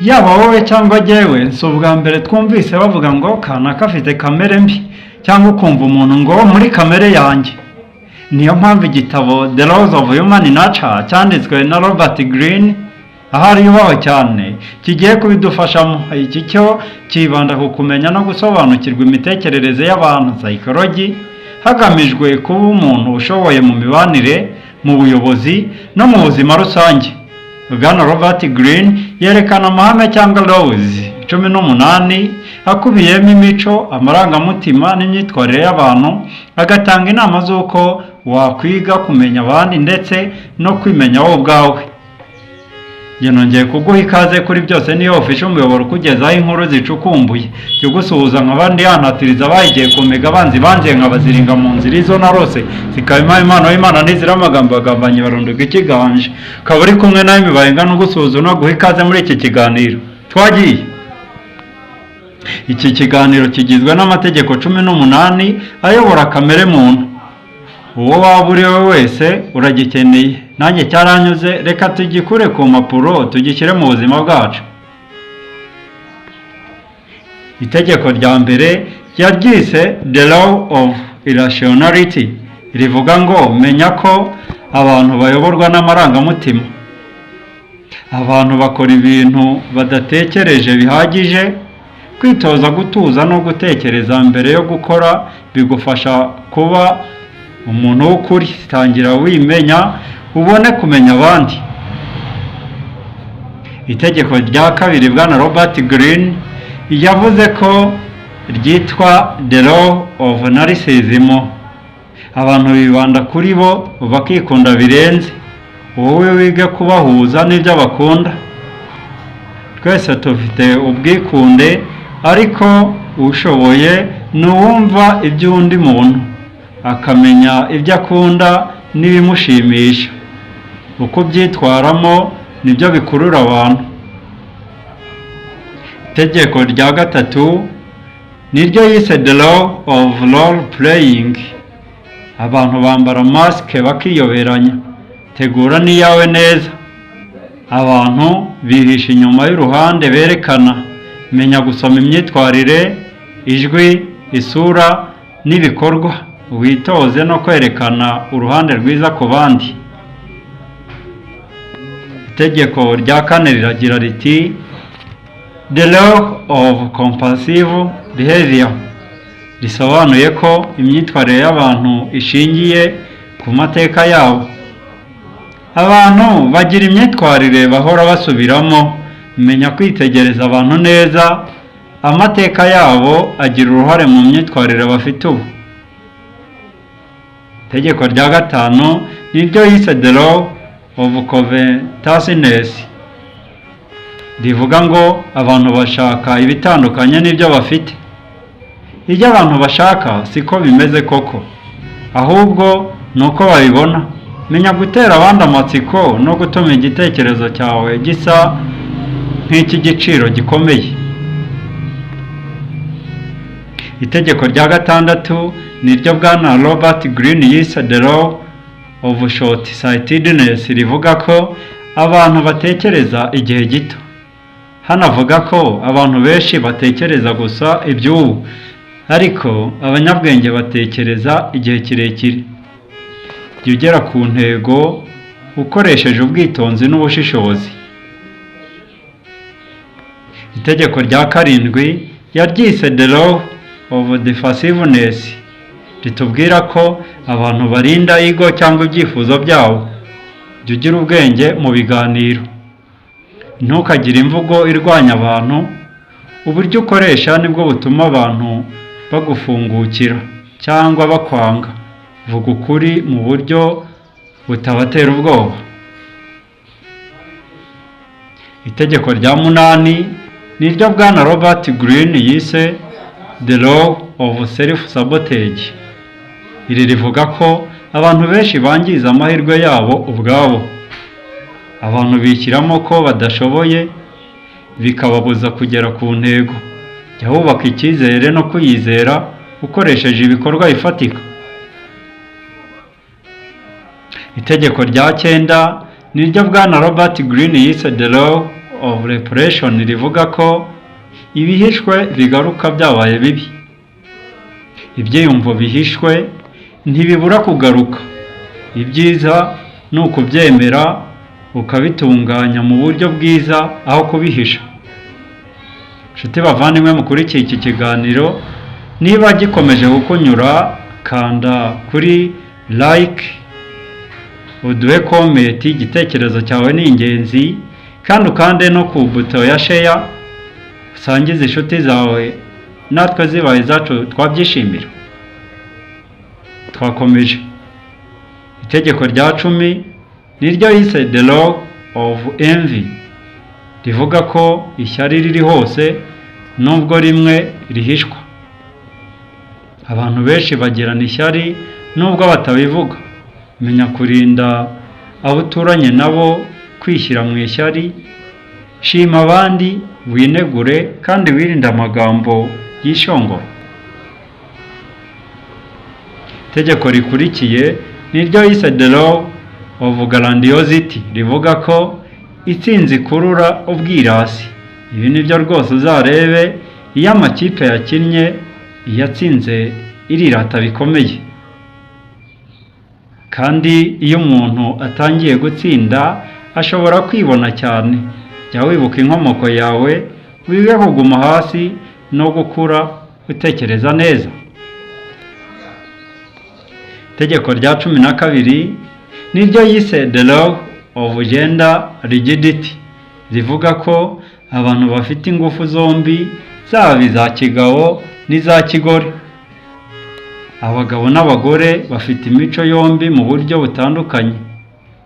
yaba wowe cyangwa jyewe si ubwa mbere twumvise bavuga ngo kanaka afite kamere mbi, cyangwa ukumva umuntu ngo muri kamere yanjye. niyo mpamvu igitabo The Laws of Human Nature cyanditswe na Robert Greene, ahari yubahwe cyane, kigiye kubidufashamo. Iki cyo kibanda ku kumenya no gusobanukirwa imitekerereze y'abantu, psychology, hagamijwe kuba umuntu ushoboye mu mibanire, mu buyobozi no mu buzima rusange. Bwana Robert Greene yerekana amahame cyangwa laws 18 akubiyemo imico, amarangamutima n'imyitwarire y'abantu, agatanga inama z'uko wakwiga kumenya abandi ndetse no kwimenya wowe ubwawe. Nongeye kuguha ikaze kuri byose niyo ofisha umuyoboro kugezaho inkuru zicukumbuye, cyo gusuhuza nk'abandi yanatiriza bayigiye kumega abanzi banze nkabaziringa mu nzira izo narose zikaba impano y'Imana n'izira amagambo bagambanye barunduka ikiganje. Ukaba uri kumwe nawe mibayenga no gusuhuza no guha ikaze muri iki kiganiro. Twagiye. Iki kiganiro kigizwe n'amategeko 18 ayobora kamere muntu. Uwo waba uri we wese uragikeneye, nanjye cyaranyuze, reka tugikure ku mpapuro tugishyire mu buzima bwacu. Itegeko rya mbere ryaryise The Law of Irrationality, rivuga ngo menya ko abantu bayoborwa n'amarangamutima. Abantu bakora ibintu badatekereje bihagije. Kwitoza gutuza no gutekereza mbere yo gukora bigufasha kuba umuntu w'ukuri. Tangira wimenya ubone kumenya abandi. Itegeko rya kabiri bwana Robert Greene yavuze ko ryitwa The Law of Narcissism. Abantu bibanda kuri bo bakikunda birenze, wowe wige kubahuza n'ibyo bakunda. Twese tufite ubwikunde, ariko ushoboye n'uwumva iby'undi muntu, akamenya ibyo akunda n'ibimushimisha. Uko byitwaramo nibyo bikurura abantu. Itegeko rya gatatu niryo yise The Law of Role Playing. Abantu bambara mask bakiyoberanya. Tegura n'iyawe neza. Abantu bihisha inyuma y'uruhande berekana. Menya gusoma imyitwarire, ijwi, isura n'ibikorwa. Witoze no kwerekana uruhande rwiza ku bandi. Itegeko rya kane riragira riti The Law of Compulsive Behavior, risobanuye ko imyitwarire y'abantu ishingiye ku mateka yabo. Abantu bagira imyitwarire bahora basubiramo. Menya kwitegereza abantu neza, amateka yabo agira uruhare mu myitwarire bafite ubu. Itegeko rya gatanu niryo yise The Law of Covetousness, rivuga ngo abantu bashaka ibitandukanye n'ibyo bafite. Ibyo abantu bashaka siko bimeze koko, ahubwo nuko babibona. Menya gutera abandi amatsiko no gutuma igitekerezo cyawe gisa nk'ik'igiciro gikomeye. Itegeko rya gatandatu niryo bwana Robert Greene yise The Law of Short-sightedness, rivuga ko abantu batekereza igihe gito. Hanavuga ko abantu benshi batekereza gusa iby'ubu, ariko abanyabwenge batekereza igihe kirekire. Jya ugera ku ntego ukoresheje ubwitonzi n'ubushishozi. Itegeko rya karindwi yaryise The Law of Defensiveness, ritubwira ko abantu barinda ego cyangwa ibyifuzo byabo. Jya ugira ubwenge mu biganiro. Ntukagire imvugo irwanya abantu. Uburyo ukoresha nibwo butuma abantu bagufungukira cyangwa bakwanga. Vuga ukuri mu buryo butabatera ubwoba. Itegeko rya munani niryo bwana Robert Greene yise The Law of Self-sabotage. Iri rivuga ko abantu benshi bangiza amahirwe yabo ubwabo. Abantu bishyiramo ko badashoboye, bikababuza kugera ku ntego. Jya wubaka icyizere no kwiyizera ukoresheje ibikorwa bifatika. Itegeko rya 9 niryo bwana Robert Greene yise The Law of Repression rivuga ko ibihishwe bigaruka byabaye bibi. Ibyiyumvo bihishwe ntibibura kugaruka. Ibyiza ni ukubyemera ukabitunganya mu buryo bwiza aho kubihisha. Nshuti bavandimwe mukurikiye iki kiganiro, niba gikomeje kukunyura kanda kuri like, uduhe comment, igitekerezo cyawe ni ingenzi, kandi ukande no ku buto ya share usangize inshuti zawe, natwe zibaye zacu twabyishimira. Twakomeje. Itegeko rya 10 niryo yise the law of envy, rivuga ko ishyari riri hose nubwo rimwe rihishwa. Abantu benshi bagirana ishyari nubwo batabivuga. Menya kurinda abo uturanye nabo kwishyira mu ishyari. Shima abandi, winegure, kandi wirinde amagambo y'ishongoro. Itegeko rikurikiye niryo yise the law of grandiosity, rivuga ko itsinzi ikurura ubwirasi. Ibi nibyo rwose uzarebe iyo amakipe yakinnye iyatsinze irirata bikomeye. Kandi iyo umuntu atangiye gutsinda ashobora kwibona cyane. Jya wibuka inkomoko yawe, wige kuguma hasi no gukura utekereza neza. Itegeko rya 12 niryo yise the law of gender rigidity, rivuga ko abantu bafite ingufu zombi, zaba iza kigabo n'iza kigore. Abagabo n'abagore bafite imico yombi mu buryo butandukanye.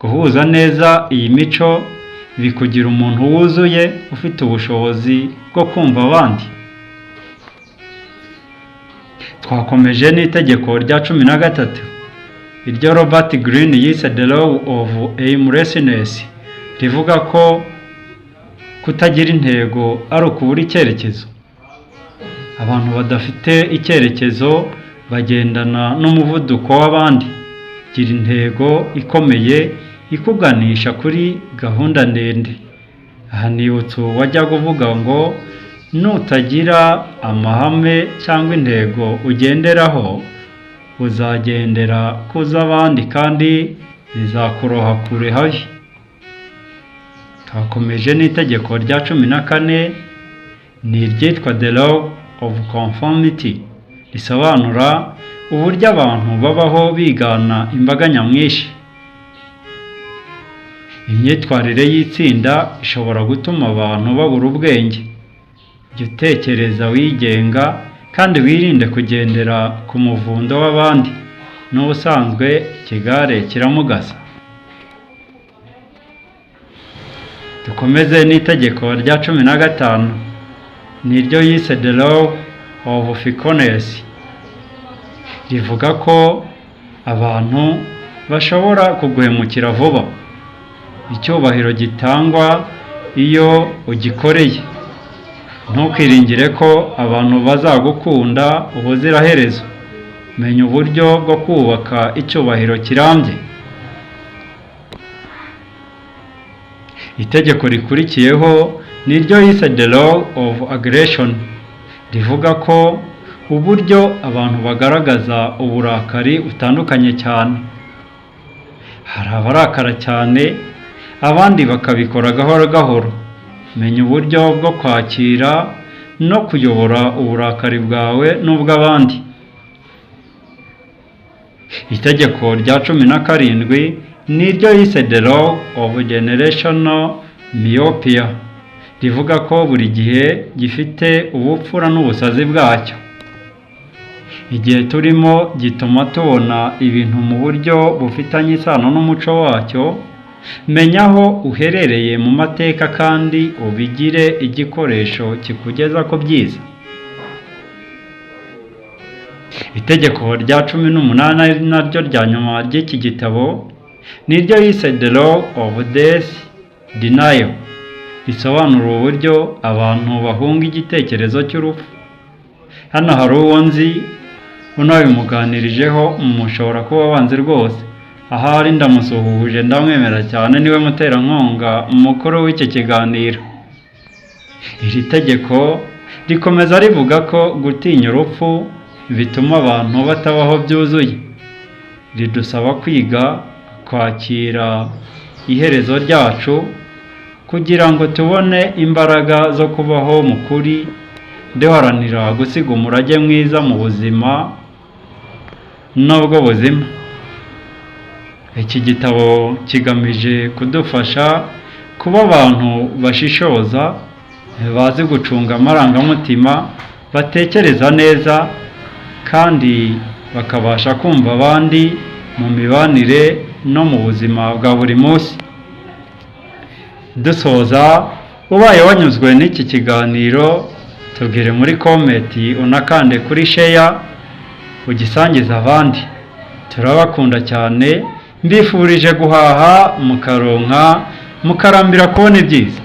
Guhuza neza iyi mico bikugira umuntu wuzuye ufite ubushobozi bwo kumva abandi. Twakomeje n'itegeko rya 13, iryo Robert Greene yise the law of aimlessness, rivuga ko kutagira intego ari ukubura icyerekezo. Abantu badafite icyerekezo bagendana n'umuvuduko w'abandi. Gira intego ikomeye ikuganisha kuri gahunda ndende. Aha nibutse wajya kuvuga ngo nutagira amahame cyangwa intego ugenderaho, uzagendera kuza abandi kandi bizakuroha kure habi. Twakomeje n'itegeko rya 14 ni iryitwa the law of conformity, risobanura uburyo abantu babaho bigana imbaga nyamwinshi. Imyitwarire y'itsinda ishobora gutuma abantu babura ubwenge. Jya utekereza wigenga kandi wirinde kugendera ku muvundo w'abandi. N'ubusanzwe ikigare kiramugasa. Dukomeze n'itegeko rya 15 niryo yise the law of fickleness, rivuga ko abantu bashobora kuguhemukira vuba. Icyubahiro gitangwa iyo ugikoreye. Ntukiringire ko abantu bazagukunda ubuziraherezo. Menya uburyo bwo kubaka icyubahiro kirambye. Itegeko rikurikiyeho niryo yise the law of aggression, rivuga ko uburyo abantu bagaragaza uburakari butandukanye cyane. Hari abarakara cyane, abandi bakabikora gahoro gahoro. Menya uburyo bwo kwakira no kuyobora uburakari bwawe n'ubw'abandi. Itegeko rya 17 niryo yise the law of generational myopia, rivuga ko buri gihe gifite ubupfura n'ubusazi bwacyo. Igihe turimo gituma tubona ibintu mu buryo bufitanye isano n'umuco wacyo. Menya aho uherereye mu mateka kandi ubigire igikoresho kikugeza ku byiza. Itegeko rya 18 naryo rya nyuma ry'iki gitabo niryo yise the law of death denial, risobanura uburyo abantu bahunga igitekerezo cy'urupfu. Hano hari uwo nzi unabimuganirijeho, mushobora kuba banze rwose. Ahari ndamusuhuje, ndamwemera cyane, niwe muterankunga mukuru w'iki kiganiro. Iri tegeko rikomeza rivuga ko gutinya urupfu bituma abantu batabaho byuzuye. Ridusaba kwiga kwakira iherezo ryacu kugira ngo tubone imbaraga zo kubaho mu kuri, duharanira gusiga umurage mwiza mu buzima n'ubwo buzima. Iki gitabo kigamije kudufasha kuba abantu bashishoza, bazi gucunga amarangamutima, batekereza neza kandi bakabasha kumva abandi mu mibanire no mu buzima bwa buri munsi. Dusoza, ubaye wanyuzwe n'iki kiganiro tubwire muri komenti, unakande kuri share ugisangiza abandi. Turabakunda cyane, mbifurije guhaha mukaronka, mukarambira kubona ibyiza.